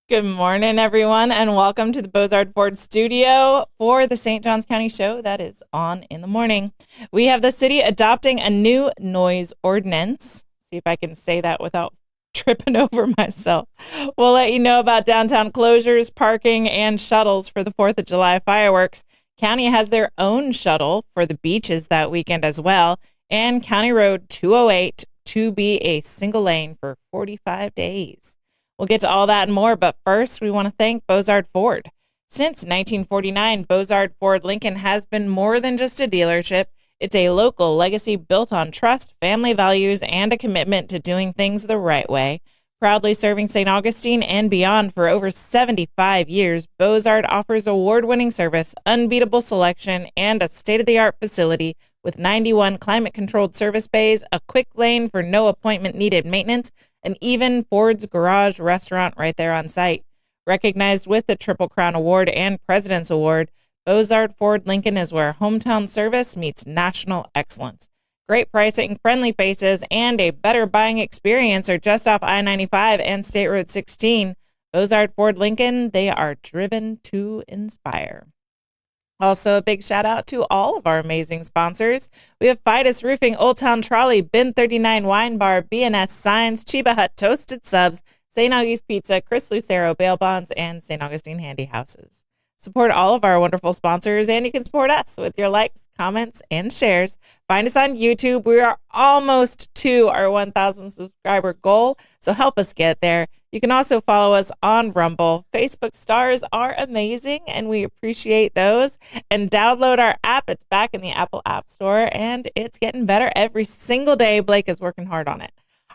Good morning, everyone, and welcome to the Bozard Ford studio for the St. Johns County show that is on in the morning. We have the city adopting a new noise ordinance. See if I can say that without tripping over myself. We'll let you know about downtown closures, parking, and shuttles for the 4th of July fireworks. County has their own shuttle for the beaches that weekend as well, and County Road 208 to be a single lane for 45 days. We'll get to all that and more, but first we want to thank Bozard Ford. Since 1949, Bozard Ford Lincoln has been more than just a dealership. It's a local legacy built on trust, family values, and a commitment to doing things the right way. Proudly serving St. Augustine and beyond for over 75 years, Bozard offers award-winning service, unbeatable selection, and a state-of-the-art facility with 91 climate-controlled service bays, a quick lane for no appointment-needed maintenance, and even Ford's Garage restaurant right there on site. Recognized with the Triple Crown Award and President's Award, Bozard Ford Lincoln is where hometown service meets national excellence. Great pricing, friendly faces, and a better buying experience are just off I-95 and State Road 16. Bozard Ford Lincoln, they are driven to inspire. Also, a big shout out to all of our amazing sponsors. We have Fidus Roofing, Old Town Trolley, Bin 39 Wine Bar, B&S Signs, Chiba Hut Toasted Subs, St. Augie's Pizza, Chris Lucero Bail Bonds, and St. Augustine Handy Houses. Support all of our wonderful sponsors, and you can support us with your likes, comments, and shares. Find us on YouTube. We are almost to our 1,000 subscriber goal, so help us get there. You can also follow us on Rumble. Facebook stars are amazing, and we appreciate those. And download our app. It's back in the Apple App Store, and it's getting better every single day. Blake is working hard on it.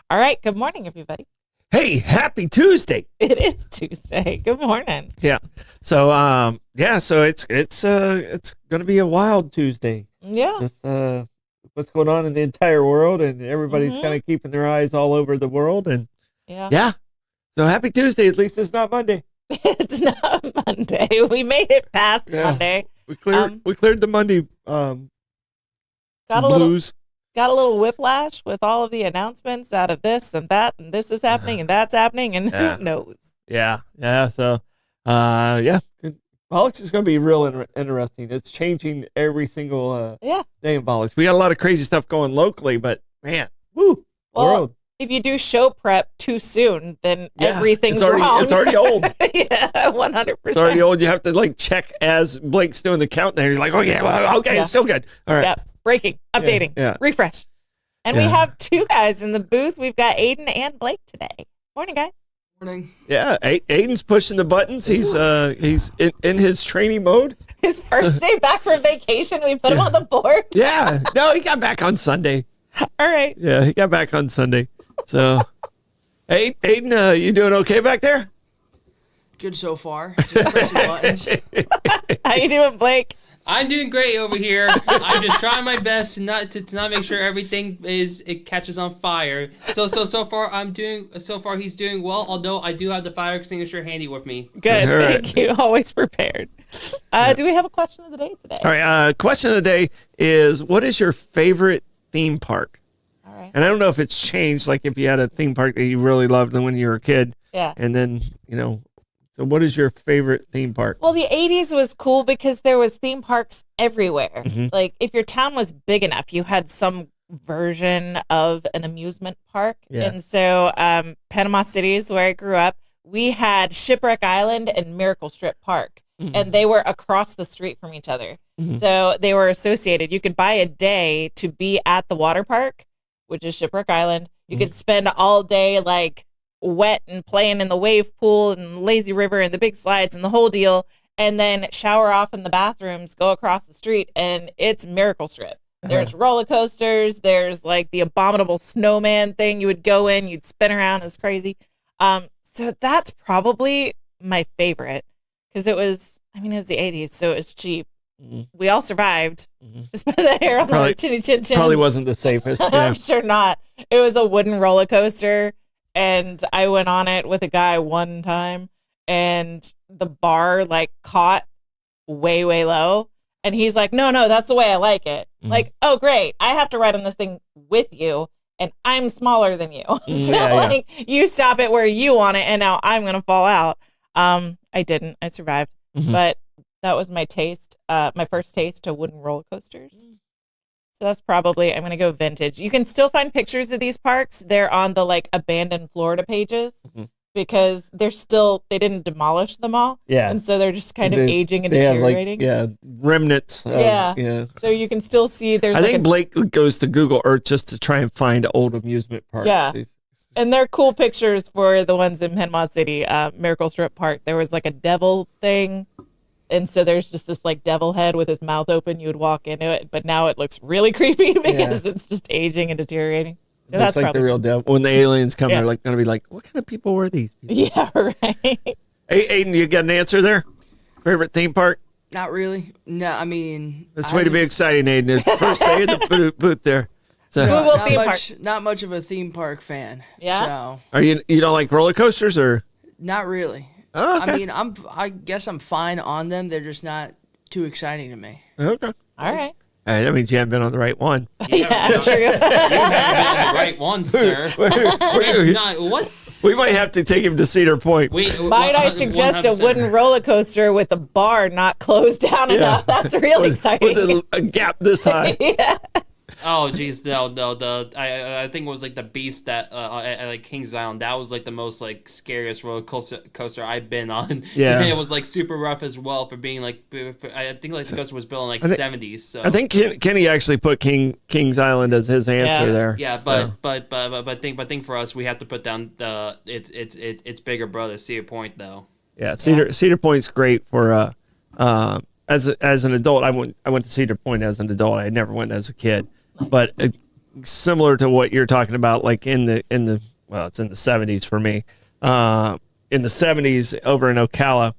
All right, good morning, everybody. Hey, happy Tuesday. It is Tuesday. Good morning. Yeah. So it's going to be a wild Tuesday. Yeah. Just what's going on in the entire world, and everybody's kind of keeping their eyes all over the world, and yeah. So happy Tuesday. At least it's not Monday. It's not Monday. We made it past Monday. We cleared the Monday blues. Got a little whiplash with all of the announcements out of this and that, and this is happening and that's happening, and who knows? Yeah. So, Politics is going to be real interesting. It's changing every single day in politics. We got a lot of crazy stuff going locally, but man, world. If you do show prep too soon, then everything's wrong. It's already old. Yeah, 100%. It's already old. You have to check as Blake's doing the countdown. You're like, it's still good. All right. Yeah. Breaking, updating, refresh. And we have two guys in the booth. We've got Aiden and Blake today. Morning, guys. Morning. Yeah, Aiden's pushing the buttons. He's in his training mode. His first day back from vacation. We put him on the board. Yeah. No, he got back on Sunday. All right. Yeah, he got back on Sunday. So, hey, Aiden, you doing okay back there? Good so far. Just pressing buttons. How you doing, Blake? I'm doing great over here. I'm just trying my best to not make sure everything catches on fire. So far he's doing well. Although I do have the fire extinguisher handy with me. Good, thank you. Always prepared. Do we have a question of the day today? All right. Question of the day is: what is your favorite theme park? All right. And I don't know if it's changed. Like if you had a theme park that you really loved when you were a kid. Yeah. And then So what is your favorite theme park? Well, the 80s was cool because there was theme parks everywhere. Mm-hmm. Like, if your town was big enough, you had some version of an amusement park. Yeah. And so Panama City is where I grew up. We had Shipwreck Island and Miracle Strip Park, and they were across the street from each other. Mm-hmm. So they were associated. You could buy a day to be at the water park, which is Shipwreck Island. You could spend all day, wet and playing in the wave pool and lazy river and the big slides and the whole deal, and then shower off in the bathrooms, go across the street, and it's Miracle Strip. There's roller coasters, there's the abominable snowman thing. You would go in, you'd spin around, it was crazy. So that's probably my favorite because it was the 80s, so it was cheap. We all survived just by the hair on our chinny chin chin. Probably wasn't the safest. I'm sure not. It was a wooden roller coaster. And I went on it with a guy one time, and the bar caught way, way low. And he's like, no, that's the way I like it. Oh, great. I have to ride on this thing with you, and I'm smaller than you. So you stop it where you want it, and now I'm going to fall out. I didn't. I survived. But that was my taste, my first taste to wooden roller coasters. So that's probably, I'm going to go vintage. You can still find pictures of these parks. They're on the like abandoned Florida pages because they didn't demolish them all. Yeah. And so they're just kind of aging and deteriorating. Have like, remnants. Yeah. So you can still see I think Blake goes to Google Earth just to try and find old amusement parks. Yeah. And they're cool pictures for the ones in Panama City, Miracle Strip Park. There was like a devil thing. And so there's just this like devil head with his mouth open. You would walk into it, but now it looks really creepy because it's just aging and deteriorating. So that's like the real devil. When the aliens come, they're like going to be like, "What kind of people were these people?" Yeah, right. Hey, Aiden, you got an answer there? Favorite theme park? Not really. No, I mean, that's way to be exciting, Aiden. It's first day at the booth there. So, not much of a theme park fan. Yeah. So. Are you don't like roller coasters or? Not really. Oh, okay. I mean, I guess I'm fine on them. They're just not too exciting to me. Okay. All right. That means you haven't been on the right one. Yeah, true. You haven't been on the right one, sir. It's not what. We might have to take him to Cedar Point. Might I suggest 100%. A wooden roller coaster with a bar not closed down enough? That's real exciting. With a gap this high. Yeah. Oh geez, no. I think it was like the Beast that at like Kings Island. That was like the most like scariest roller coaster I've been on. Yeah, and it was like super rough as well for being like. I think like the coaster was built in like 70s. So I think Kenny actually put Kings Island as his answer there. Yeah, but think for us we have to put down the it's bigger brother Cedar Point though. Yeah, Cedar Point's great for as an adult. I went to Cedar Point as an adult. I never went as a kid. But similar to what you're talking about, like in the it's in the 70s for me. In the 70s over in Ocala,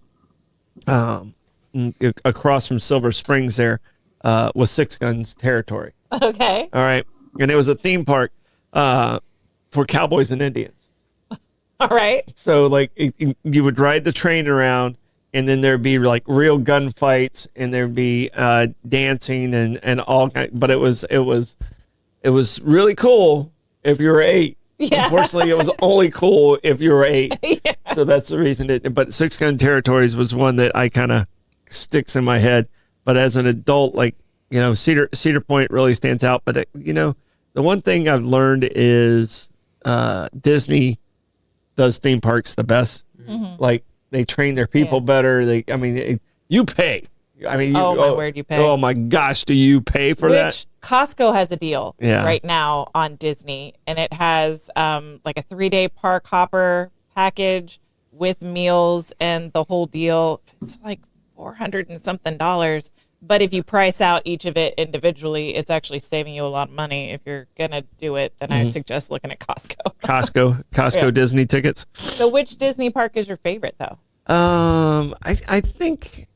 across from Silver Springs there, was Six Guns territory. Okay. All right. And it was a theme park for cowboys and Indians. All right. So like you would ride the train around, and then there'd be like real gunfights, and there'd be dancing and all. But it was really cool if you were 8. Yeah. Unfortunately, it was only cool if you were 8. Yeah. So that's the reason. But Six Gun Territories was one that I kind of sticks in my head. But as an adult, like Cedar Point really stands out. But the one thing I've learned is Disney does theme parks the best. Mm-hmm. Like. They train their people better. You pay. I mean, my word, you pay. Oh my gosh, do you pay for that? Costco has a deal right now on Disney, and it has like a 3-day park hopper package with meals and the whole deal. It's like $400 and something. But if you price out each of it individually, it's actually saving you a lot of money. If you're gonna do it, then I suggest looking at Costco. Costco Disney tickets. So, which Disney park is your favorite, though? I think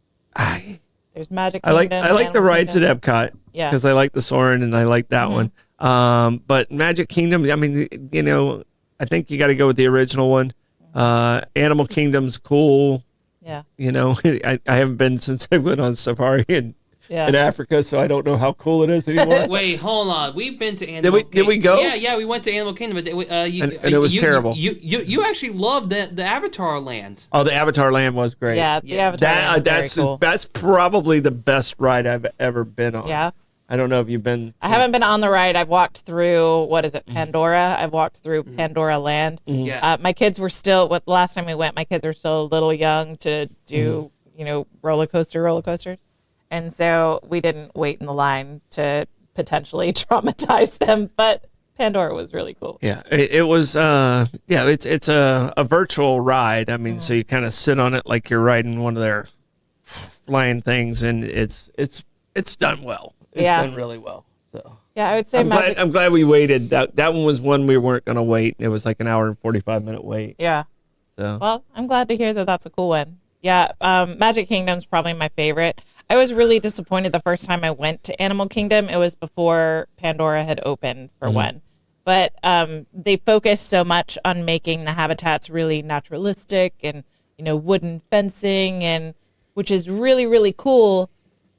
there's Magic Kingdom. I like the rides at Epcot. Yeah, because I like the Soarin' and I like that one. But Magic Kingdom, I mean, I think you got to go with the original one. Animal Kingdom's cool. Yeah. I haven't been since I went on safari in Africa, so I don't know how cool it is anymore. Wait, hold on. We've been to Animal Kingdom. Did we go? Yeah, we went to Animal Kingdom, but and it was terrible. You actually loved the Avatar Land. Oh, the Avatar Land was great. Yeah, the Avatar Land was very cool. That's probably the best ride I've ever been on. Yeah. I don't know if you've been. I haven't been on the ride. I've walked through, what is it, Pandora? I've walked through Pandora Land. Yeah. My kids were still, last time we went, my kids were still a little young to do, roller coasters. And so we didn't wait in the line to potentially traumatize them. But Pandora was really cool. Yeah, it was. It's a virtual ride. I mean, so you kind of sit on it like you're riding one of their flying things, and it's done well. It's done really well. So yeah, I would say I'm glad we waited. That one was one we weren't going to wait. It was like an hour and 45-minute wait. Yeah. So well, I'm glad to hear that that's a cool one. Yeah, Magic Kingdom's probably my favorite. I was really disappointed the first time I went to Animal Kingdom. It was before Pandora had opened for one. But they focused so much on making the habitats really naturalistic and, wooden fencing, and which is really, really cool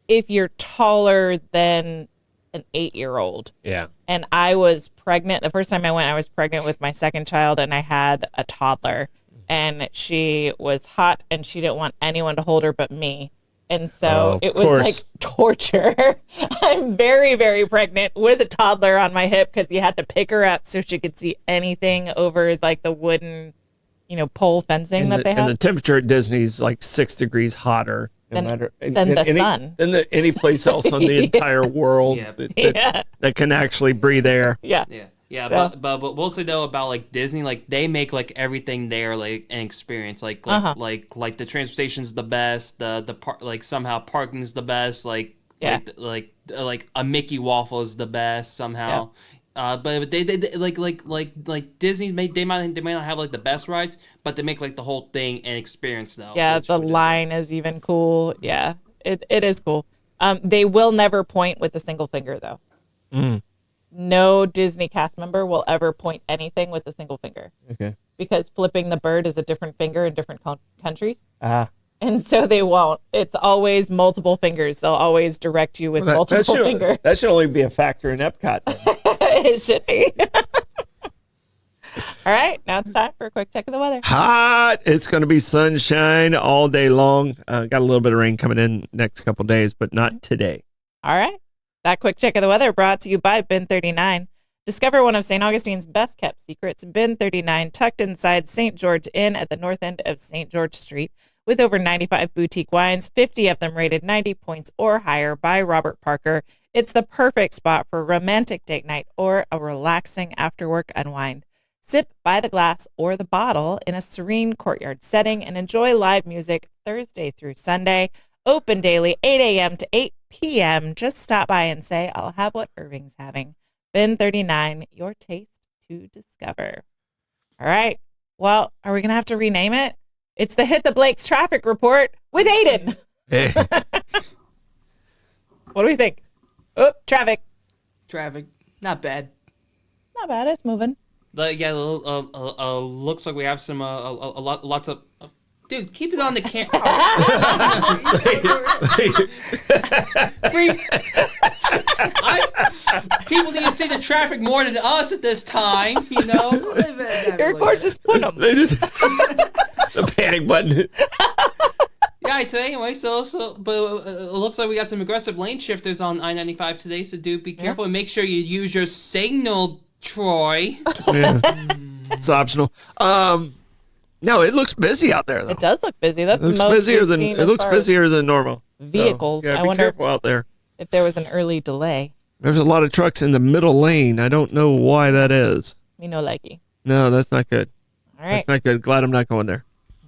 if you're taller than an 8-year-old. Yeah. And I was pregnant. The first time I went, I was pregnant with my second child, and I had a toddler. and she was hot and she didn't want anyone to hold her but me. And Oh, so of it was course. like torture. I'm very, very pregnant with a toddler on my hip because you had to pick her up so she could see anything over like the wooden, pole fencing And that they and the have. temperature at Disney is like 6 degrees hotter Than the sun. than any place else on the Yeah. entire world Yeah. that can actually breathe air. Yeah. Yeah, So- but we'll say though about like Disney, like they make like everything there like an experience. Like like the transportation station's the best. The park, like somehow parking's the best. Like Yeah. like a Mickey waffle is the best somehow. But they like Disney they may not have like the best rides, but they make like the whole thing an experience though. Yeah, which- the which is line is even cool. Yeah, it is cool. They will never point with a single finger though. No Disney cast member will ever point anything with a single finger Okay. because flipping the bird is a different finger in different countries. Ah. And so they won't. It's always multiple fingers. They'll always direct you with multiple fingers. that should only be a factor in Epcot. Then. It should be. All right, now it's time for a quick check of the weather. Hot. It's going to be sunshine all day long. Got a little bit of rain coming in next couple days, but not today. All right. That quick check of the weather brought to you by Bin 39. Discover one of St. Augustine's best kept secrets. Bin 39, tucked inside St. George Inn at the north end of St. George Street, with over 95 boutique wines, 50 of them rated 90 points or higher by Robert Parker. It's the perfect spot for a romantic date night or a relaxing after-work unwind. Sip by the glass or the bottle in a serene courtyard setting and enjoy live music Thursday through Sunday. Open daily, 8 a.m. to 8 p.m. Just stop by and say, I'll have what Irving's having. Bin 39, your taste to discover. All right. Well, are we going to have to rename it? It's the Hit the Blake's Traffic Report with Aiden. Hey. What do we think? Oh, traffic. Traffic, not bad. Not bad. It's moving. Yeah, looks like we have some lots of. Dude, keep it on the camera. People need to see the traffic more than us at this time, you know? Airport just put them. They just the panic button. Yeah, so anyway, but it looks like we got some aggressive lane shifters on I-95 today, so do be careful and make sure you use your signal, Troy. Yeah. It's optional. No, it looks busy out there though. It does look busy. That's It looks the most busier we've than seen it as looks far as busier than normal. vehicles. So, yeah, I be wonder careful out there. if there was an early delay. There's a lot of trucks in the middle lane. I don't know why that is. Me no likey. No, that's not good. All right. That's not good. Glad I'm not going there.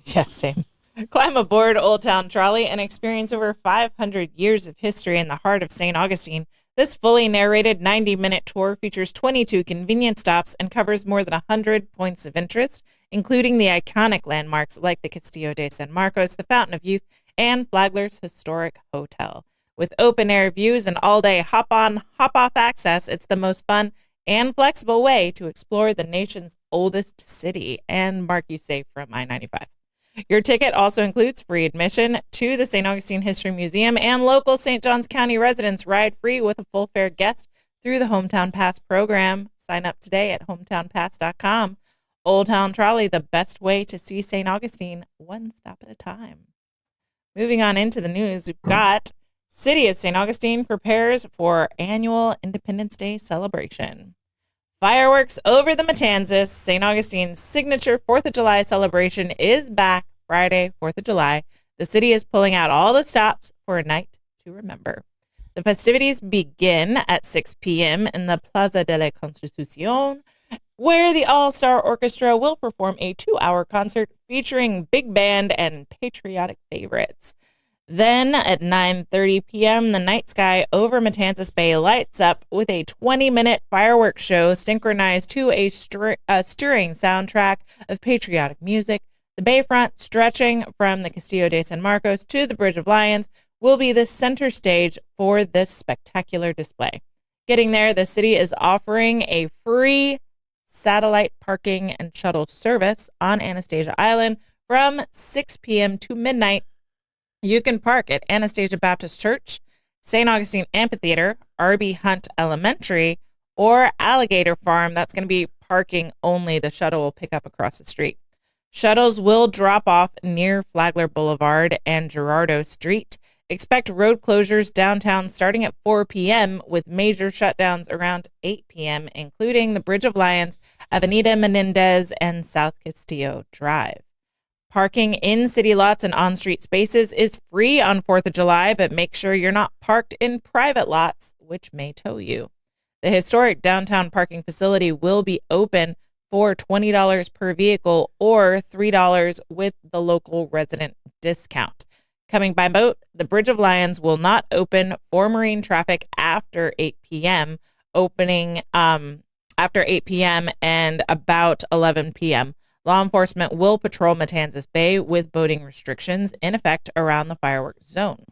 Yeah, same. Climb aboard Old Town Trolley and experience over 500 years of history in the heart of St. Augustine. This fully narrated 90-minute tour features 22 convenient stops and covers more than 100 points of interest, including the iconic landmarks like the Castillo de San Marcos, the Fountain of Youth, and Flagler's historic hotel. With open-air views and all-day hop-on, hop-off access, it's the most fun and flexible way to explore the nation's oldest city and mark you safe from I-95. Your ticket also includes free admission to the St. Augustine History Museum, and local St. Johns County residents ride free with a full fare guest through the Hometown Pass program. Sign up today at hometownpass.com. Old Town Trolley, the best way to see St. Augustine, one stop at a time. Moving on into the news, we've got City of St. Augustine prepares for annual Independence Day celebration. Fireworks over the Matanzas. St. Augustine's signature 4th of July celebration is back Friday, 4th of July. The city is pulling out all the stops for a night to remember. The festivities begin at 6 p.m. in the Plaza de la Constitución, where the All-Star Orchestra will perform a 2-hour concert featuring big band and patriotic favorites. Then at 9:30 p.m., the night sky over Matanzas Bay lights up with a 20-minute fireworks show synchronized to a stirring soundtrack of patriotic music. The bayfront, stretching from the Castillo de San Marcos to the Bridge of Lions, will be the center stage for this spectacular display. Getting there, the city is offering a free satellite parking and shuttle service on Anastasia Island from 6 p.m. to midnight. You can park at Anastasia Baptist Church, St. Augustine Amphitheater, R.B. Hunt Elementary, or Alligator Farm. That's going to be parking only. The shuttle will pick up across the street. Shuttles will drop off near Flagler Boulevard and Gerardo Street. Expect road closures downtown starting at 4 p.m. with major shutdowns around 8 p.m., including the Bridge of Lions, Avenida Menendez, and South Castillo Drive. Parking in city lots and on-street spaces is free on 4th of July, but make sure you're not parked in private lots, which may tow you. The historic downtown parking facility will be open for $20 per vehicle or $3 with the local resident discount. Coming by boat, the Bridge of Lions will not open for marine traffic after 8 p.m., opening after 8 p.m. and about 11 p.m. Law enforcement will patrol Matanzas Bay with boating restrictions in effect around the fireworks zone.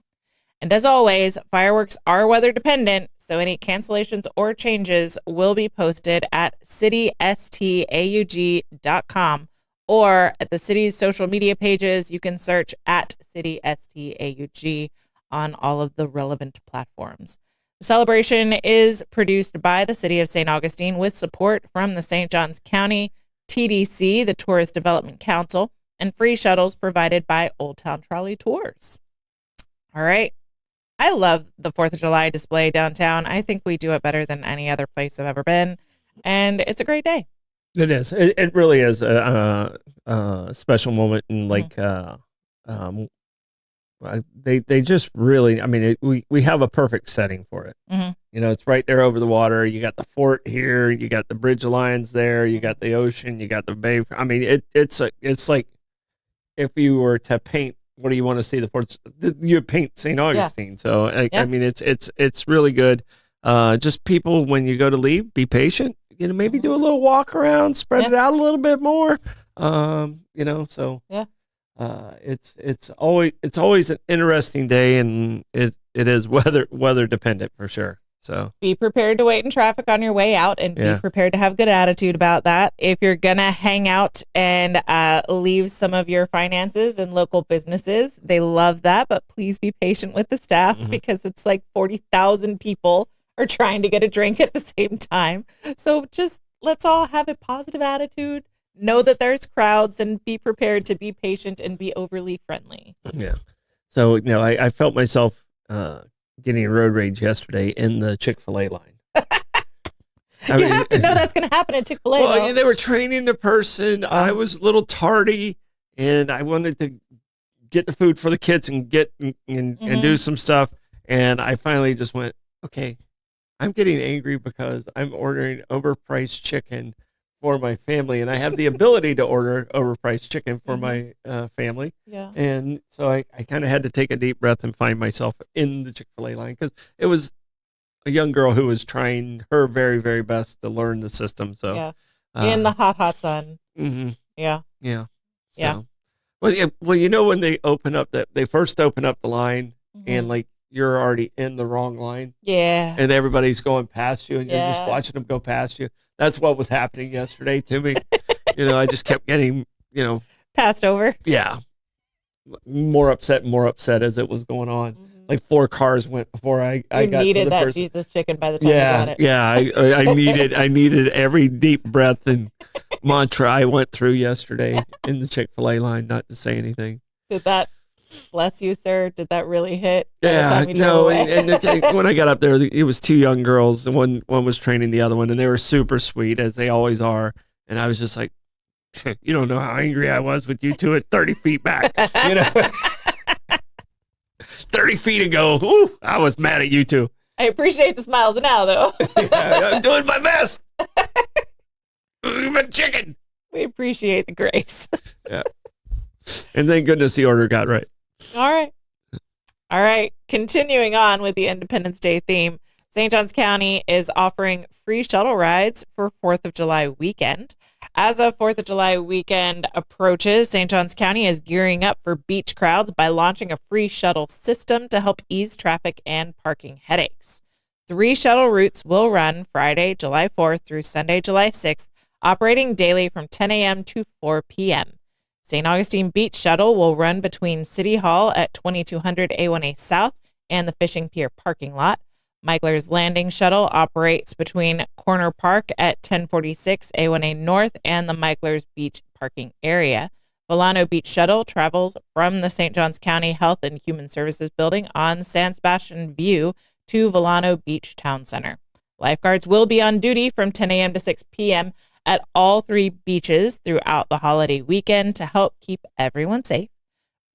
And as always, fireworks are weather dependent, so any cancellations or changes will be posted at citystaug.com or at the city's social media pages. You can search at citystaug on all of the relevant platforms. The celebration is produced by the City of St. Augustine with support from the St. Johns County TDC, the Tourist Development Council, and free shuttles provided by Old Town Trolley Tours. All right. I love the 4th of July display downtown. I think we do it better than any other place I've ever been. And it's a great day. It is. It really is a special moment. And they just really, I mean, we have a perfect setting for it. Mm-hmm. You know, it's right there over the water. You got the fort here. You got the Bridge of Lions there. You got the ocean. You got the bay. I mean, it's like if you were to paint, what do you want to see? The fort? You paint St. Augustine. Yeah. So I mean, it's really good. Just people, when you go to leave, be patient. You know, maybe do a little walk around, spread it out a little bit more. You know, so yeah. It's always an interesting day, and it is weather dependent for sure. So be prepared to wait in traffic on your way out, and be prepared to have good attitude about that. If you're gonna hang out and leave some of your finances in local businesses, they love that, but please be patient with the staff because it's like 40,000 people are trying to get a drink at the same time. So just let's all have a positive attitude. Know that there's crowds and be prepared to be patient and be overly friendly. Yeah. So, you know, I felt myself getting a road rage yesterday in the Chick-fil-A line. You have to know that's going to happen at Chick-fil-A. Well, they were training the person. I was a little tardy, and I wanted to get the food for the kids and and do some stuff. And I finally just went, okay, I'm getting angry because I'm ordering overpriced chicken for my family, and I have the ability to order overpriced chicken for my family. Yeah. And so I kind of had to take a deep breath and find myself in the Chick-fil-A line because it was a young girl who was trying her very, very best to learn the system. So yeah, in the hot sun. Mm-hmm. Yeah. Yeah. So, yeah. Well, you know, when they first open up the line and like you're already in the wrong line. Yeah. And everybody's going past you and you're just watching them go past you. That's what was happening yesterday to me. You know, I just kept getting, passed over. Yeah. More upset as it was going on. Like 4 cars went before I got needed to the that first. Jesus chicken by the time you got it. Yeah. I needed every deep breath and mantra I went through yesterday in the Chick-fil-A line, not to say anything. Did that, bless you, sir? Did that really hit? Yeah, no. And when I got up there, it was 2 young girls. The one was training the other one, and they were super sweet, as they always are. And I was just like, you don't know how angry I was with you two at 30 feet back. 30 feet ago, ooh, I was mad at you two. I appreciate the smiles now, though. Yeah, I'm doing my best. But chicken. We appreciate the grace. Yeah. And thank goodness the order got right. All right. Continuing on with the Independence Day theme, St. Johns County is offering free shuttle rides for 4th of July weekend. As a 4th of July weekend approaches, St. Johns County is gearing up for beach crowds by launching a free shuttle system to help ease traffic and parking headaches. 3 shuttle routes will run Friday, July 4th through Sunday, July 6th, operating daily from 10 a.m. to 4 p.m. St. Augustine Beach Shuttle will run between City Hall at 2200 A1A South and the Fishing Pier parking lot. Meikler's Landing Shuttle operates between Corner Park at 1046 A1A North and the Meikler's Beach parking area. Volano Beach Shuttle travels from the St. Johns County Health and Human Services Building on San Sebastian View to Volano Beach Town Center. Lifeguards will be on duty from 10 a.m. to 6 p.m. at all 3 beaches throughout the holiday weekend to help keep everyone safe.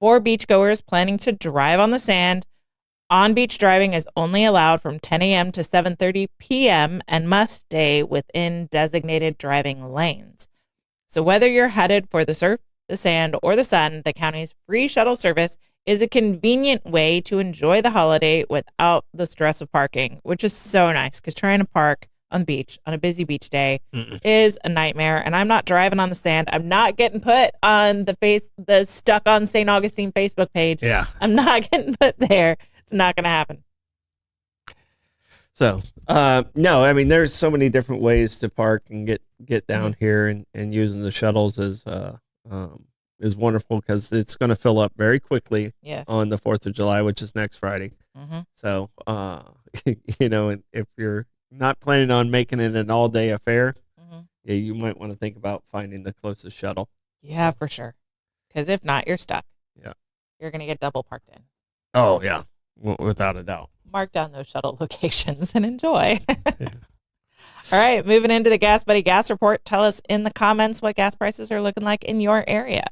For beachgoers planning to drive on the sand, on-beach driving is only allowed from 10 a.m. to 7:30 p.m. and must stay within designated driving lanes. So whether you're headed for the surf, the sand, or the sun, the county's free shuttle service is a convenient way to enjoy the holiday without the stress of parking, which is so nice because trying to park on the beach on a busy beach day is a nightmare. And I'm not driving on the sand. I'm not getting put on the Stuck on St. Augustine Facebook page. Yeah. I'm not getting put there. It's not going to happen. So, no, I mean, there's so many different ways to park and get down here, and using the shuttles is wonderful because it's going to fill up very quickly on the 4th of July, which is next Friday. Mm-hmm. So, if you're not planning on making it an all-day affair, yeah, you might want to think about finding the closest shuttle. Yeah, for sure. Because if not, you're stuck. Yeah. You're going to get double parked in. Oh, yeah, without a doubt. Mark down those shuttle locations and enjoy. Yeah. All right, moving into the Gas Buddy Gas Report. Tell us in the comments what gas prices are looking like in your area.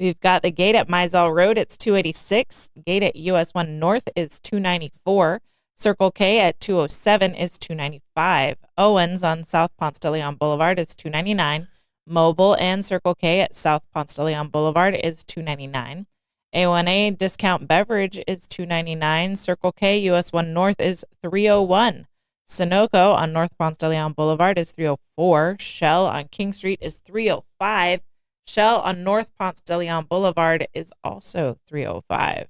We've got the gate at Mizell Road, it's $2.86. Gate at US 1 North is $2.94. Circle K at 207 is $2.95. Owens on South Ponce de Leon Boulevard is $2.99. Mobile and Circle K at South Ponce de Leon Boulevard is $2.99. A1A discount beverage is $2.99. Circle K US 1 North is $3.01. Sunoco on North Ponce de Leon Boulevard is $3.04. Shell on King Street is $3.05. Shell on North Ponce de Leon Boulevard is also $3.05.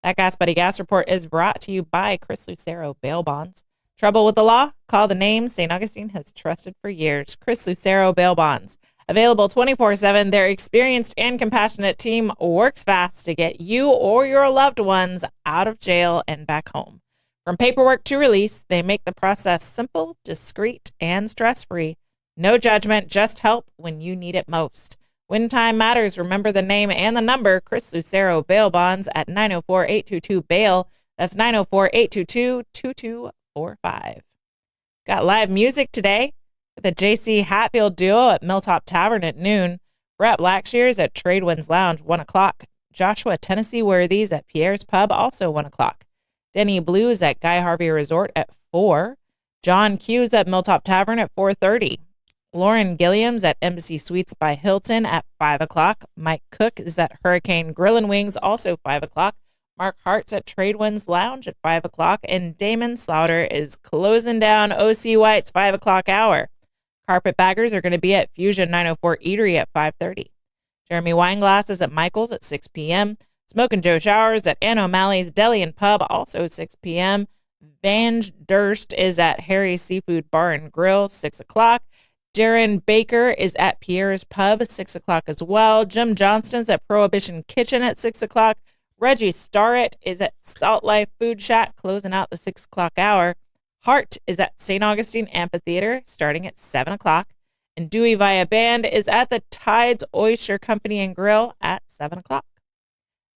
That Gas Buddy Gas Report is brought to you by Chris Lucero Bail Bonds. Trouble with the law? Call the name St. Augustine has trusted for years. Chris Lucero Bail Bonds. Available 24/7, their experienced and compassionate team works fast to get you or your loved ones out of jail and back home. From paperwork to release, they make the process simple, discreet, and stress-free. No judgment, just help when you need it most. When time matters, remember the name and the number, Chris Lucero Bail Bonds at 904-822-BAIL. That's 904-822-2245. Got live music today with the J.C. Hatfield Duo at Milltop Tavern at noon. Brett Blackshears at Tradewinds Lounge, 1 o'clock. Joshua Tennessee Worthies at Pierre's Pub, also 1 o'clock. Denny Blues at Guy Harvey Resort at 4. John Hughes at Milltop Tavern at 4:30. Lauren Gilliams at Embassy Suites by Hilton at 5 o'clock. Mike Cook is at Hurricane Grill and Wings, also 5 o'clock. Mark Hart's at Tradewinds Lounge at 5 o'clock. And Damon Slaughter is closing down O.C. White's 5 o'clock hour. Carpetbaggers are going to be at Fusion 904 Eatery at 5:30. Jeremy Wineglass is at Michael's at 6 p.m. Smokin' Joe Showers at Ann O'Malley's Deli and Pub, also 6 p.m. Van Durst is at Harry's Seafood Bar and Grill, 6 o'clock. Darren Baker is at Pierre's Pub, 6 o'clock as well. Jim Johnston's at Prohibition Kitchen at 6 o'clock. Reggie Starrett is at Salt Life Food Shack, closing out the 6 o'clock hour. Hart is at St. Augustine Amphitheater, starting at 7 o'clock. And Dewey Via Band is at the Tides Oyster Company and Grill at 7 o'clock.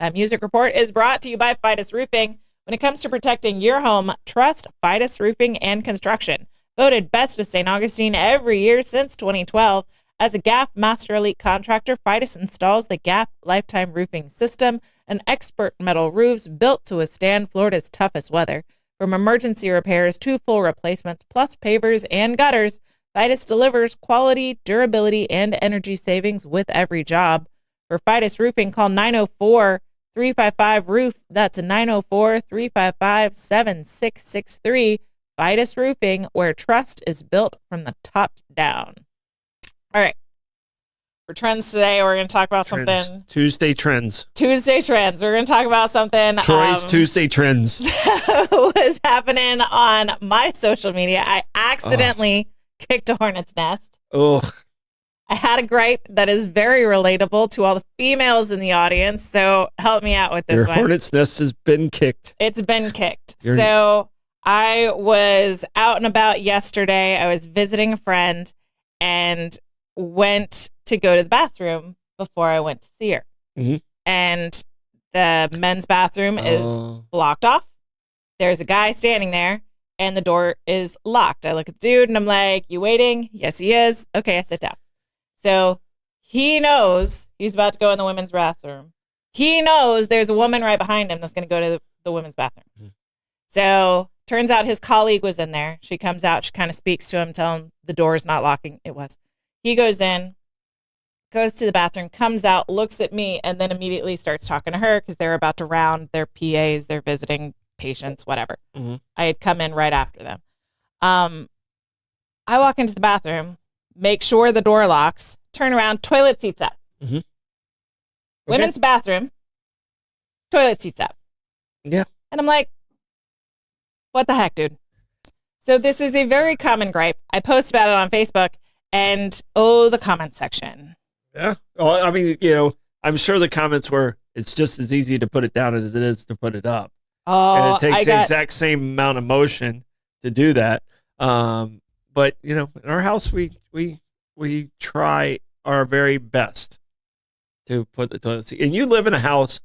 That music report is brought to you by Fidus Roofing. When it comes to protecting your home, trust Fidus Roofing and Construction. Voted best of St. Augustine every year since 2012. As a GAF Master Elite contractor, Fidus installs the GAF Lifetime Roofing System, an expert metal roofs built to withstand Florida's toughest weather. From emergency repairs to full replacements, plus pavers and gutters, Fidus delivers quality, durability, and energy savings with every job. For Fidus Roofing, call 904-355-ROOF. That's 904-355-7663. Fidus Roofing, where trust is built from the top down. All right. For trends today, we're going to talk about something. Tuesday trends. Tuesday trends. We're going to talk about something. Troy's Tuesday trends. Was happening on my social media. I accidentally kicked a hornet's nest. Ugh. I had a gripe that is very relatable to all the females in the audience, so help me out with this one. Your hornet's nest has been kicked. It's been kicked. So I was out and about yesterday. I was visiting a friend and went to go to the bathroom before I went to see her. Mhm. And the men's bathroom is blocked off. There's a guy standing there, and the door is locked. I look at the dude, and I'm like, you waiting? Yes, he is. Okay, I sit down. So he knows he's about to go in the women's bathroom. He knows there's a woman right behind him that's going to go to the women's bathroom. Mm-hmm. So turns out his colleague was in there. She comes out. She kind of speaks to him, tell him the door is not locking. It was. He goes in, goes to the bathroom, comes out, looks at me, and then immediately starts talking to her because they're about to round their PAs. They're visiting patients, whatever. Mm-hmm. I had come in right after them. I walk into the bathroom, make sure the door locks, turn around, toilet seats up. Mm-hmm. Okay. Women's bathroom, toilet seats up. Yeah. And I'm like, what the heck, dude? So this is a very common gripe. I post about it on Facebook, and the comment section. Yeah. Well, I mean, I'm sure the comments were, it's just as easy to put it down as it is to put it up. Oh, and it takes the exact same amount of motion to do that. But in our house, we try our very best to put the toilet seat. And you live in a house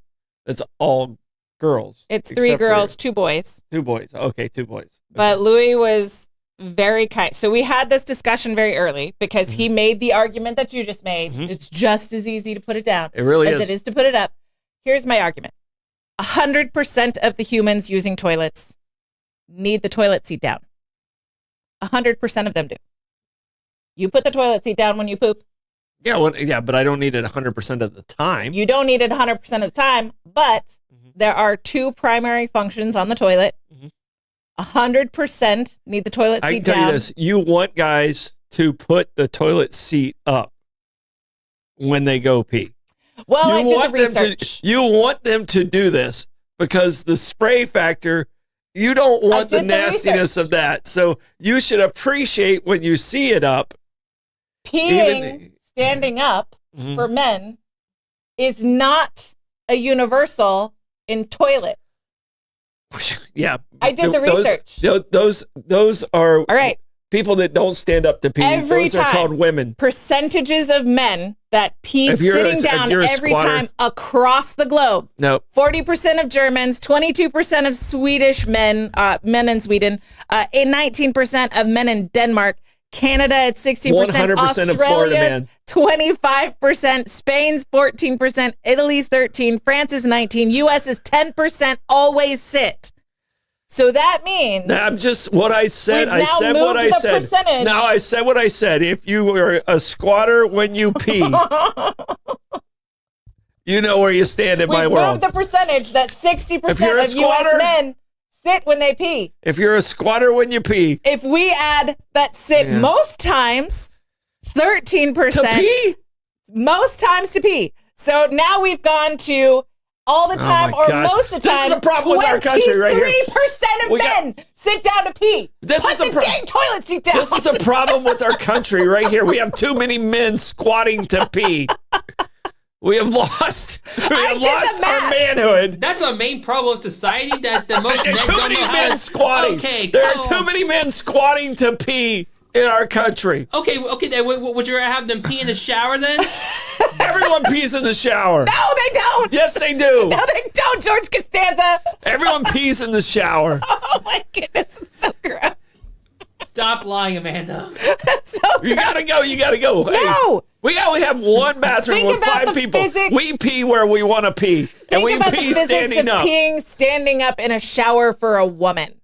that's all girls. It's 3 girls, 2 boys. 2 boys. Okay, 2 boys. Okay. But Louis was very kind. So we had this discussion very early because he made the argument that you just made. Mm-hmm. It's just as easy to put it down as it is to put it up. Here's my argument. 100% of the humans using toilets need the toilet seat down. 100% of them do. You put the toilet seat down when you poop. Yeah, but I don't need it 100% of the time. You don't need it 100% of the time, but there are 2 primary functions on the toilet. 100% need the toilet seat down. I can tell you this. You want guys to put the toilet seat up when they go pee. Well, I did the research. You want them to do this because the spray factor, you don't want the nastiness of that. So you should appreciate when you see it up. Peeing standing up for men is not a universal in toilets. Yeah. I did the research. Those are all right. People that don't stand up to pee. Those are called women. Percentages of men that pee sitting down every time across the globe. No. 40% of Germans, 22% of Swedish men in Sweden, 19% of men in Denmark, Canada at 16%, 100% of Florida men, 25%, Spain's 14%, Italy's 13%, France is 19%, US is 10%, always sit. So that means I'm just what I said. I said what I said. Percentage. Now I said what I said. If you were a squatter when you pee, you know where you stand in my world. We've moved the percentage that 60% of U.S. men sit when they pee. If you're a squatter when you pee. If we add that sit most times, 13%. To pee? Most times to pee. So now we've gone to all the time most of the time. This is a problem with our country right here. 23% of men sit down to pee. Put the dang toilet seat down. This is a problem with our country right here. We have too many men squatting to pee. We have lost our manhood. That's a main problem of society that the most men too don't many know men how to... squatting. Okay, there are too many men squatting to pee in our country. Okay. Then would you rather have them pee in the shower then? Everyone pees in the shower. No, they don't. Yes, they do. No, they don't, George Costanza. Everyone pees in the shower. Oh my goodness, it's so gross. Stop lying, Amanda. That's so gross. You gotta go. No. Hey, we only have one bathroom with 5 people. We pee where we want to pee, and we pee standing up. Peeing standing up in a shower for a woman.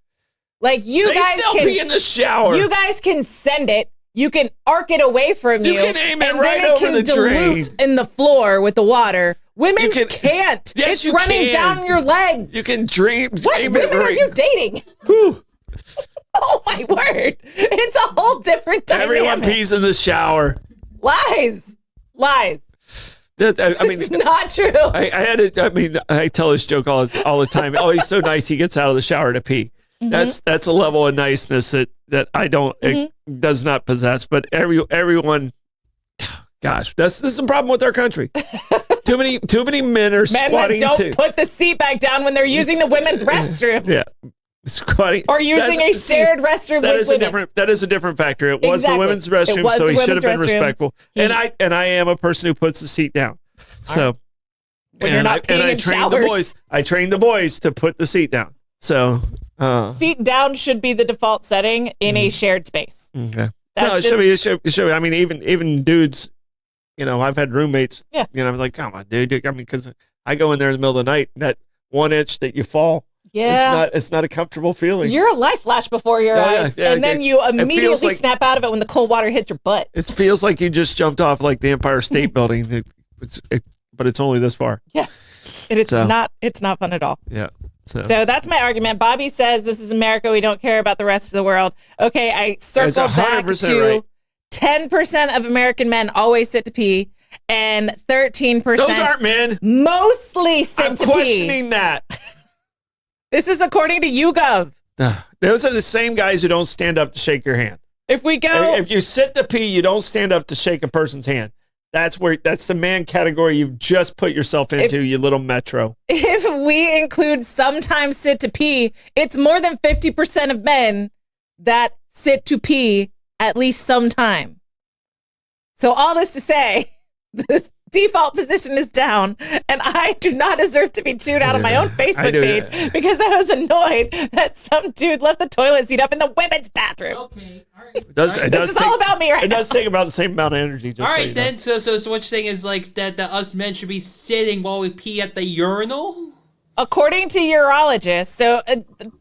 Like they still pee in the shower. You guys can send it. You can arc it away from you. You can aim it and right then over the drain. dilute in the floor with the water. Women can't. Yes, it's you running can. down your legs. You can dream. What women are you dating? Oh my word! It's a whole different dynamic. Everyone pees in the shower. Lies. It's not true. I tell this joke all the time. Oh, he's so nice. He gets out of the shower to pee. Mm-hmm. That's a level of niceness that I don't it does not possess. But everyone, gosh, this is a problem with our country. Too many men are squatting. Men that don't put the seat back down when they're using the women's restroom. Yeah. Squatting or using a shared restroom with women. That is a different factor. It was the women's restroom, so he should have been respectful. And I am a person who puts the seat down. So When you're not peeing in showers. I trained the boys to put the seat down. So Seat down should be the default setting in a shared space. okay. That's It should be. I mean, even dudes, I've had roommates. Yeah. I'm like, come on, dude. I mean, because I go in there in the middle of the night, and that 1 inch that you fall. Yeah. It's not a comfortable feeling. Your life flashed before your eyes, and then you immediately like, snap out of it when the cold water hits your butt. It feels like you just jumped off like the Empire State Building, but it's only this far. Yes, and it's not fun at all. Yeah. So that's my argument. Bobby says this is America. We don't care about the rest of the world. Okay, I circle back to right. 10% of American men always sit to pee, and 13% Those aren't men. Mostly sit to pee. I'm questioning that. This is according to YouGov. Those are the same guys who don't stand up to shake your hand. If we go, if you sit to pee, you don't stand up to shake a person's hand. That's the man category you've just put yourself into, you little metro. If we include sometimes sit to pee, it's more than 50% of men that sit to pee at least sometime. So all this to say, this default position is down, and I do not deserve to be chewed out of my own Facebook page because I was annoyed that some dude left the toilet seat up in the women's bathroom. Okay, all right. This is all about me right now. It does take about the same amount of energy. Just All right, then. So what you're saying is like that us men should be sitting while we pee at the urinal? According to urologists, so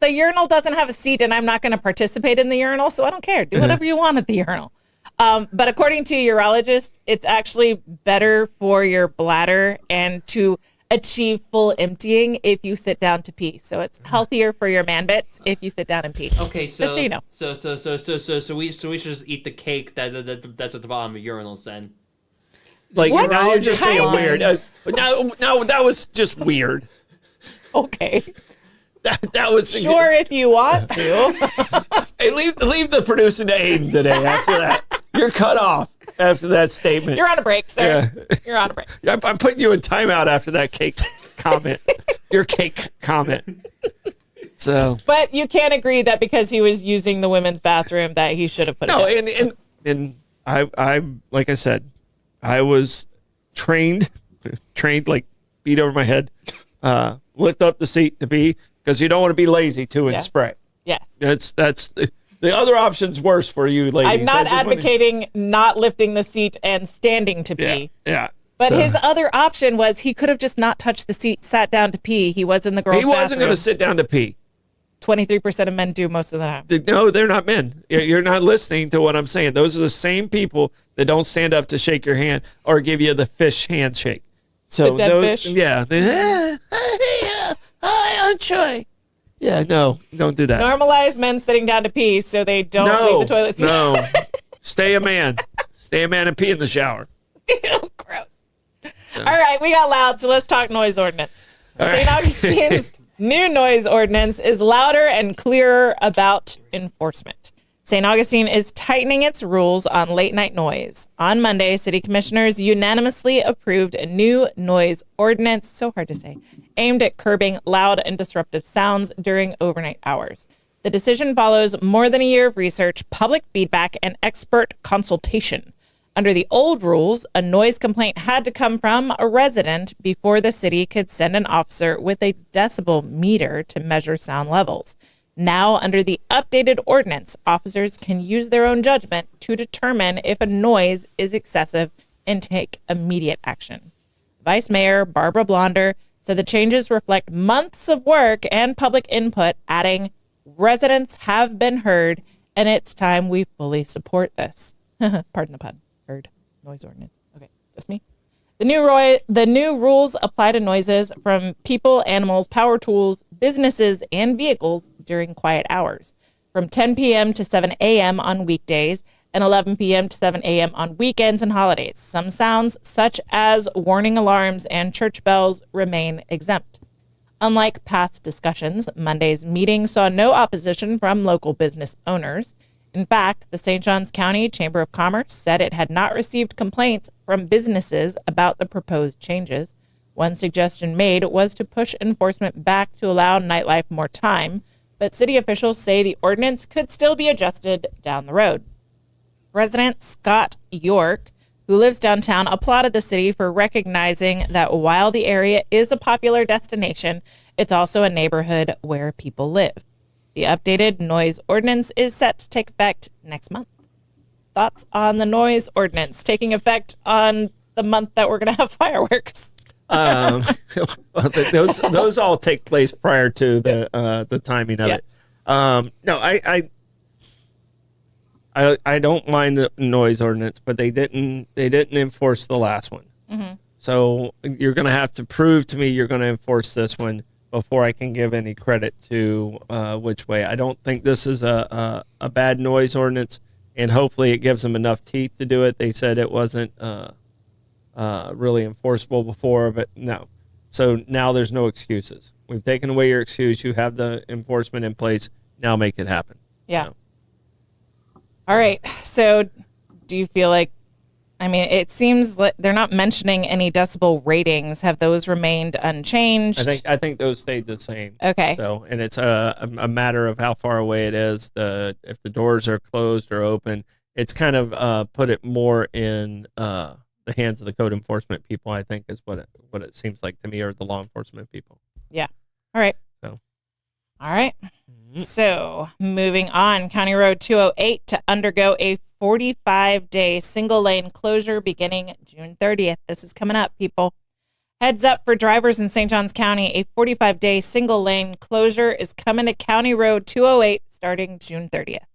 the urinal doesn't have a seat, and I'm not going to participate in the urinal, so I don't care. Do whatever you want at the urinal. But according to a urologist, it's actually better for your bladder and to achieve full emptying if you sit down to pee. So it's healthier for your man bits if you sit down and pee. Okay, so just so you know. So we should just eat the cake that's at the bottom of urinals then. Like what? Now you're just being weird. No, that was just weird. Okay. That was sure if you want to. Hey, leave the producing to Aiden today. After that, you're cut off. After that statement, you're on a break, sir. Yeah. You're on a break. I'm putting you in timeout after that cake comment. Your cake comment. So, but you can't agree that because he was using the women's bathroom that he should have put it down. and I like I said, I was trained like beat over my head. Lift up the seat to pee because you don't want to be lazy too and spray. Yes. That's the other option's worse for you ladies. I'm not advocating not lifting the seat and standing to pee. Yeah. But his other option was he could have just not touched the seat, sat down to pee. He was in the girls' bathroom. He wasn't going to sit down to pee. 23% of men do most of the time. No, they're not men. You're not listening to what I'm saying. Those are the same people that don't stand up to shake your hand or give you the fish handshake. So the dead fish? Yeah. Hi, I'm Troy. Yeah, no, don't do that. Normalize men sitting down to pee so they don't leave the toilet seat. No, stay a man. Stay a man and pee in the shower. Ew, gross. All right, we got loud, so let's talk noise ordinance. St. Augustine's new noise ordinance is louder and clearer about enforcement. St. Augustine is tightening its rules on late night noise. On Monday, city commissioners unanimously approved a new noise ordinance, so hard to say, aimed at curbing loud and disruptive sounds during overnight hours. The decision follows more than a year of research, public feedback, and expert consultation. Under the old rules, a noise complaint had to come from a resident before the city could send an officer with a decibel meter to measure sound levels. Now, under the updated ordinance, officers can use their own judgment to determine if a noise is excessive and take immediate action. Vice Mayor Barbara Blonder said the changes reflect months of work and public input, adding, "Residents have been heard, and it's time we fully support this." Pardon the pun. Heard. Noise ordinance. Okay, just me. The new rules apply to noises from people, animals, power tools, businesses, and vehicles during quiet hours, from 10 p.m. to 7 a.m. on weekdays and 11 p.m. to 7 a.m. on weekends and holidays. Some sounds, such as warning alarms and church bells, remain exempt. Unlike past discussions, Monday's meeting saw no opposition from local business owners. In fact, the St. Johns County Chamber of Commerce said it had not received complaints from businesses about the proposed changes. One suggestion made was to push enforcement back to allow nightlife more time, but city officials say the ordinance could still be adjusted down the road. Resident Scott York who lives downtown, applauded the city for recognizing that while the area is a popular destination, it's also a neighborhood where people live. The updated noise ordinance is set to take effect next month. Thoughts on the noise ordinance taking effect on the month that we're going to have fireworks? Well, those all take place prior to the timing of it. No, I don't mind the noise ordinance, but they didn't enforce the last one. Mm-hmm. So you're going to have to prove to me you're going to enforce this one before I can give any credit to which way. I don't think this is a bad noise ordinance, and hopefully it gives them enough teeth to do it. They said it wasn't really enforceable before, but no. So now there's no excuses. We've taken away your excuse. You have the enforcement in place. Now make it happen. Yeah. So. All right. So do you feel like, I mean, it seems like they're not mentioning any decibel ratings. Have those remained unchanged? I think those stayed the same. Okay. So, and it's a matter of how far away it is. If the doors are closed or open, it's kind of put it more in the hands of the code enforcement people. I think is what it seems like to me, or the law enforcement people. Yeah. All right. So. All right. So moving on, County Road 208 to undergo a 45-day single-lane closure beginning June 30th. This is coming up, people. Heads up for drivers in St. Johns County. A 45-day single-lane closure is coming to County Road 208 starting June 30th.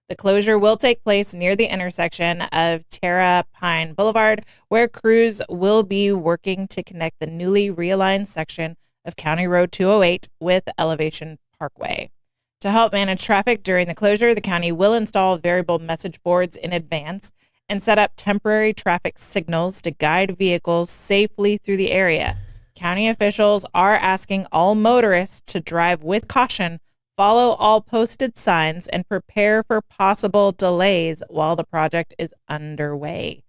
The closure will take place near the intersection of Terra Pine Boulevard, where crews will be working to connect the newly realigned section of County Road 208 with Elevation Parkway. To help manage traffic during the closure, the county will install variable message boards in advance and set up temporary traffic signals to guide vehicles safely through the area. County officials are asking all motorists to drive with caution, follow all posted signs, and prepare for possible delays while the project is underway.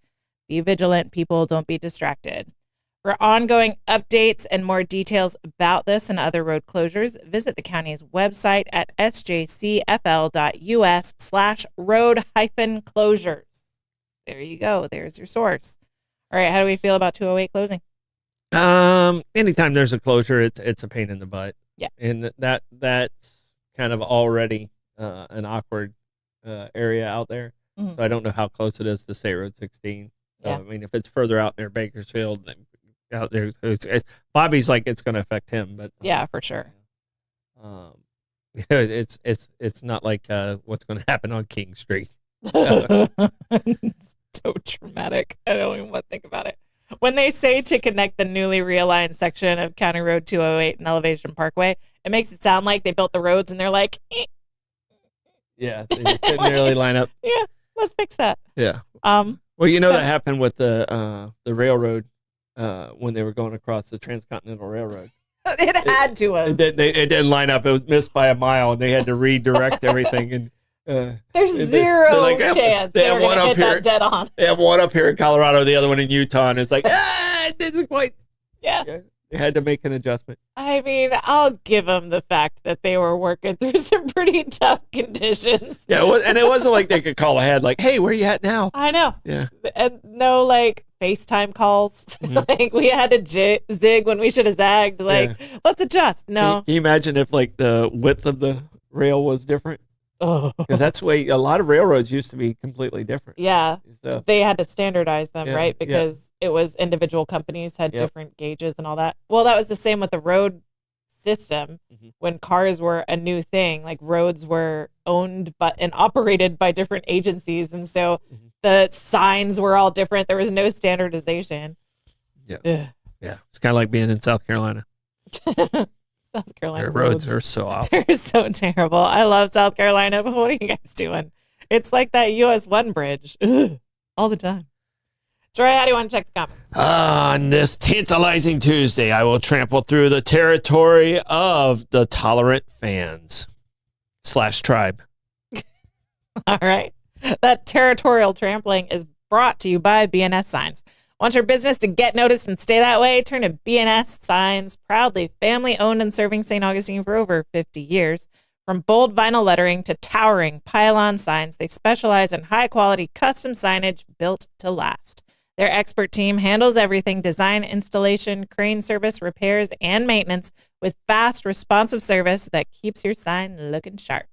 Be vigilant, people. Don't be distracted. For ongoing updates and more details about this and other road closures, visit the county's website at sjcfl.us/road-closures. There you go. There's your source. All right. How do we feel about 208 closing? Anytime there's a closure, it's a pain in the butt. Yeah. And that's kind of already an awkward area out there. Mm-hmm. So I don't know how close it is to State Road 16. So, Yeah. I mean, if it's further out near Bakersfield, then out there, Bobby's like it's going to affect him, but Yeah, for sure. it's not like what's going to happen on King Street. It's so traumatic. I don't even want to think about it. When they say to connect the newly realigned section of County Road 208 and Elevation Parkway, it makes it sound like they built the roads and they're like, Yeah, they just didn't really line up. yeah, let's fix that. Yeah. Well, That happened with the railroad when they were going across the Transcontinental Railroad. it had to have. It didn't line up. It was missed by a mile, and they had to redirect everything. And There's zero like, chance they have were one gonna up hit here. that dead on. They have one up here in Colorado, the other one in Utah, and it's like it didn't quite. Yeah. They had to make an adjustment. I mean, I'll give them the fact that they were working through some pretty tough conditions. Yeah, and it wasn't like they could call ahead, like, "Hey, where you at now?" I know. Yeah. And no, like, FaceTime calls. Mm-hmm. Like, we had to zig when we should have zagged. Like, let's adjust. No. Can you imagine if, like, the width of the rail was different? Oh. Because that's the way a lot of railroads used to be completely different. Yeah. So, They had to standardize them, Yeah, right? yeah. Because it was individual companies had Yep. different gauges and all that. Well, that was the same with the road system. Mhm. When cars were a new thing, like roads were owned and operated by different agencies. And so Mhm. the signs were all different. There was no standardization. Yeah. Ugh. yeah, it's kind of like being in South Carolina. South Carolina Their roads are so awful. They're so terrible. I love South Carolina, but what are you guys doing? It's like that US 1 bridge. Ugh. All the time. Troy, how do you want to check the comments? On this tantalizing Tuesday, I will trample through the territory of the tolerant fans / tribe. All right. That territorial trampling is brought to you by BNS Signs. Want your business to get noticed and stay that way? Turn to BNS Signs, proudly family owned and serving St. Augustine for over 50 years. From bold vinyl lettering to towering pylon signs, they specialize in high quality custom signage built to last. Their expert team handles everything design, installation, crane service, repairs, and maintenance with fast, responsive service that keeps your sign looking sharp.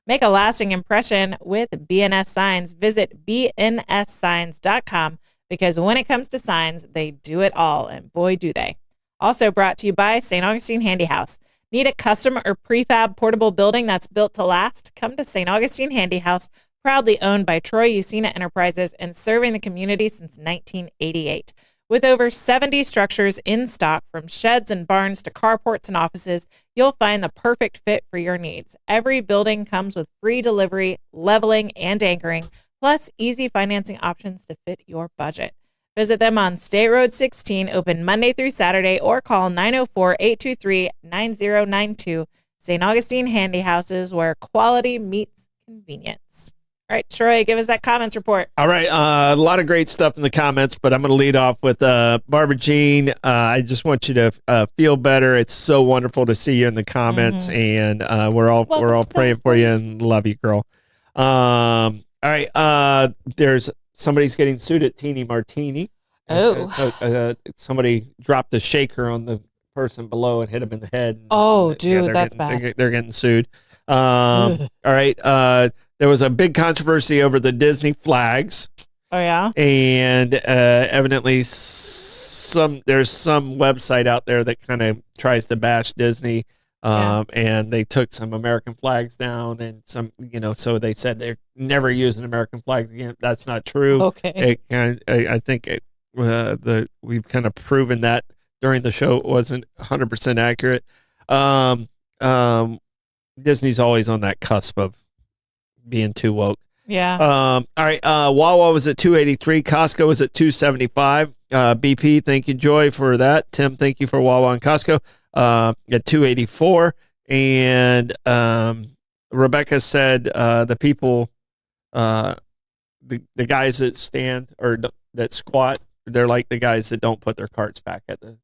Make a lasting impression with BNS Signs. Visit bnssigns.com because when it comes to signs, they do it all, and boy, do they. Also brought to you by St. Augustine Handy House. Need a custom or prefab portable building that's built to last? Come to St. Augustine Handy House, proudly owned by Troy Usina Enterprises and serving the community since 1988. With over 70 structures in stock, from sheds and barns to carports and offices, you'll find the perfect fit for your needs. Every building comes with free delivery, leveling, and anchoring, plus easy financing options to fit your budget. Visit them on State Road 16, open Monday through Saturday, or call 904-823-9092. St. Augustine Handy Houses, where quality meets convenience. All right, Troy, give us that comments report. All right, a lot of great stuff in the comments, but I'm going to lead off with Barbara Jean. I just want you to feel better. It's so wonderful to see you in the comments, and we're all praying for you and love you, girl. All right, there's somebody's getting sued at Teeny Martini. So somebody dropped a shaker on the person below and hit him in the head. Oh, dude, that's bad. They're getting sued. All right. There was a big controversy over the Disney flags. Oh, yeah? And evidently there's some website out there that kind of tries to bash Disney. And they took some American flags down and some, so they said they're never using American flags again. That's not true. Okay. I think we've kind of proven that during the show it wasn't 100% accurate. Disney's always on that cusp of being too woke. Yeah. All right. Wawa was at 283. Costco was at 275. BP, thank you, Joy, for that. Tim, thank you for Wawa and Costco at 284. And Rebecca said the people, the guys that stand or that squat, they're like the guys that don't put their carts back at the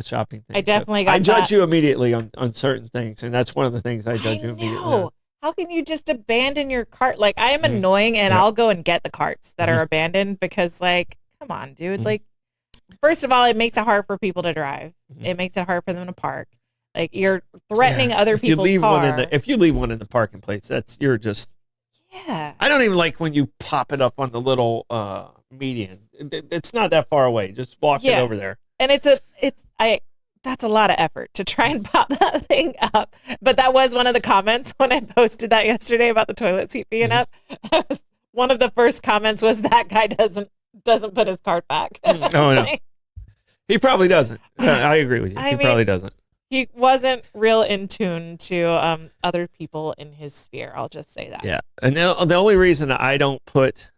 shopping thing. I definitely got I judge that. you immediately on certain things, and that's one of the things I judge you immediately on. How can you just abandon your cart? Like, I am annoying, and I'll go and get the carts that are abandoned because, like, come on, dude. Like, first of all, it makes it hard for people to drive. It makes it hard for them to park. Like, you're threatening other people's car. If you leave one in the parking place, you're just... Yeah. I don't even like when you pop it up on the little median. It's not that far away. Just walk it over there. And that's a lot of effort to try and pop that thing up. But that was one of the comments when I posted that yesterday about the toilet seat being up. One of the first comments was that guy doesn't put his cart back. Oh, no. He probably doesn't. I agree with you. He probably doesn't. He wasn't real in tune to other people in his sphere. I'll just say that. Yeah. And the only reason I don't put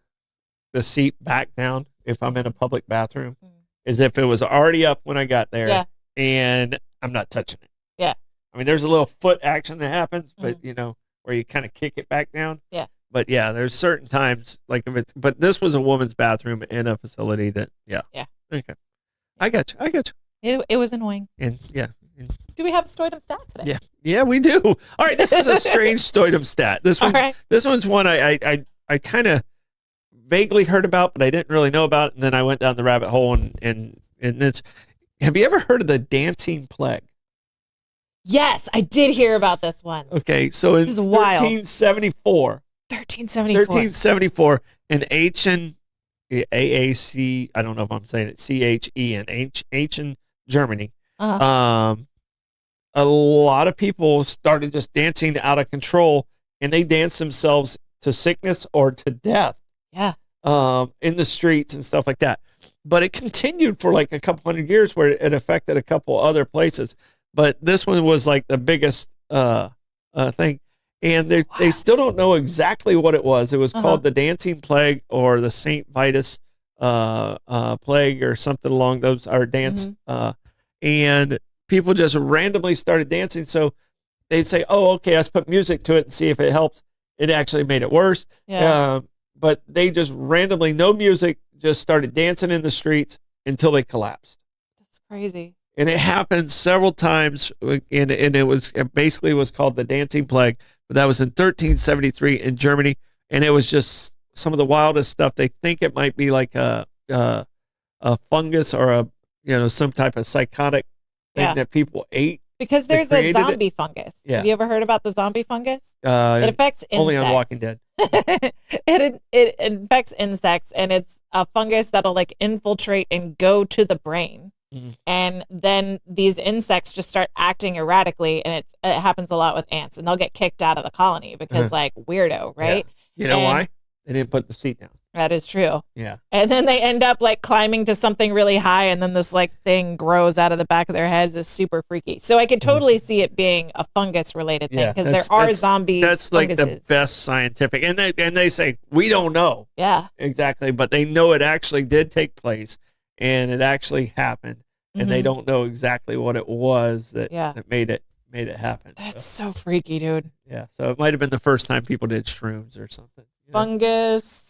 the seat back down if I'm in a public bathroom is if it was already up when I got there and I'm not touching it. Yeah. I mean, there's a little foot action that happens, but where you kind of kick it back down. Yeah. But yeah, there's certain times like but this was a woman's bathroom in a facility that, yeah. Okay. I got you. It was annoying. And do we have a Stoidum stat today? Yeah, we do. All right, this is a strange Stoidum stat. This one's one I kind of vaguely heard about, but I didn't really know about, and then I went down the rabbit hole and it's. Have you ever heard of the dancing plague? Yes, I did hear about this one. Okay, so in 1374, an ancient AAC, I don't know if I'm saying it, CHE, ancient Germany. A lot of people started just dancing out of control, and they danced themselves to sickness or to death. Yeah. In the streets and stuff like that. But it continued for like a couple hundred years where it affected a couple other places. But this one was like the biggest thing. And they still don't know exactly what it was. It was called the Dancing Plague or the St. Vitus Plague or something along those, or dance. And people just randomly started dancing. So they'd say, oh, okay, let's put music to it and see if it helps. It actually made it worse. Yeah. But they just randomly, no music, just started dancing in the streets until they collapsed. That's crazy. And it happened several times, and it basically was called the Dancing Plague. But that was in 1373 in Germany, and it was just some of the wildest stuff. They think it might be like a fungus or some type of psychotic thing that people ate. Because there's a created it. zombie fungus. Yeah. Have you ever heard about the zombie fungus? It affects insects. Only on Walking Dead. It infects insects, and it's a fungus that'll like infiltrate and go to the brain. And then these insects just start acting erratically, and it happens a lot with ants, and they'll get kicked out of the colony because like weirdo, right? Yeah. You know why? They didn't put the seat down. That is true. Yeah. And then they end up like climbing to something really high, and then this like thing grows out of the back of their heads. Is super freaky. So I could totally see it being a fungus related thing because there are zombie. That's like funguses. the best scientific, and they say we don't know. Yeah. Exactly, but they know it actually did take place, and it actually happened, and they don't know exactly what it was that made it happen. That's so freaky, dude. Yeah. So it might have been the first time people did shrooms or something. Fungus.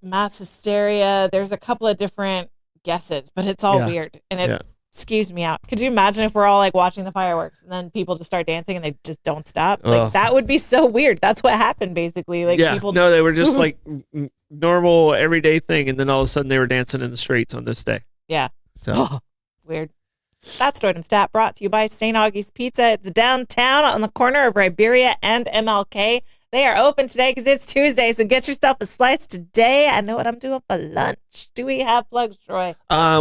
Mass hysteria. There's a couple of different guesses, but it's all weird, and it skews me out. Could you imagine if we're all like watching the fireworks and then people just start dancing and they just don't stop? Like that would be so weird. That's what happened basically. Like people. No, they were just like normal everyday thing, and then all of a sudden they were dancing in the streets on this day. Yeah. So weird. That's Stordom Stat, brought to you by St. Augie's Pizza. It's downtown on the corner of Riberia and MLK. They are open today because it's Tuesday, so get yourself a slice today. I know what I'm doing for lunch. Do we have plugs, Troy?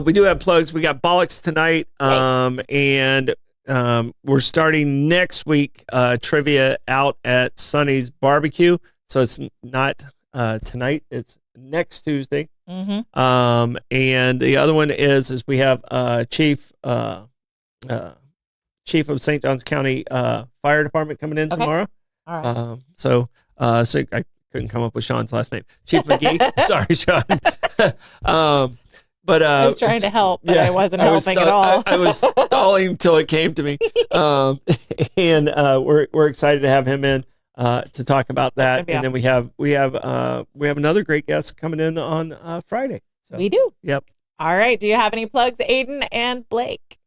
We do have plugs. We got Bollocks tonight, and we're starting next week trivia out at Sonny's Barbecue. So it's not tonight; it's next Tuesday. And the other one is we have Chief of St. Johns County Fire Department coming in tomorrow. All right. So I couldn't come up with Sean's last name. Chief McGee. Sorry, Sean. But I was trying to help, but I wasn't helping at all. I was stalling until it came to me. And we're excited to have him in to talk about that. And then we have another great guest coming in on Friday. So, we do. Yep. All right. Do you have any plugs, Aiden and Blake?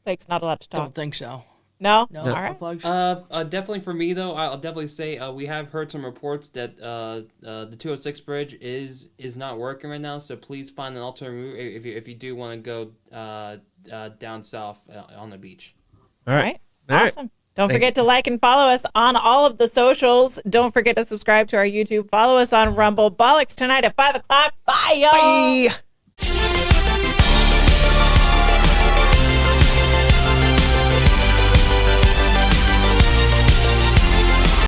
Blake's not allowed to talk. Don't think so. No? No. All right. Plugs. Definitely for me though, I'll definitely say we have heard some reports that the 206 bridge is not working right now. So please find an alternate route if you do want to go down south on the beach. All right. Awesome. Don't forget to like and follow us on all of the socials. Don't forget to subscribe to our YouTube. Follow us on Rumble. Bollocks tonight at 5 o'clock. Bye, y'all. Bye.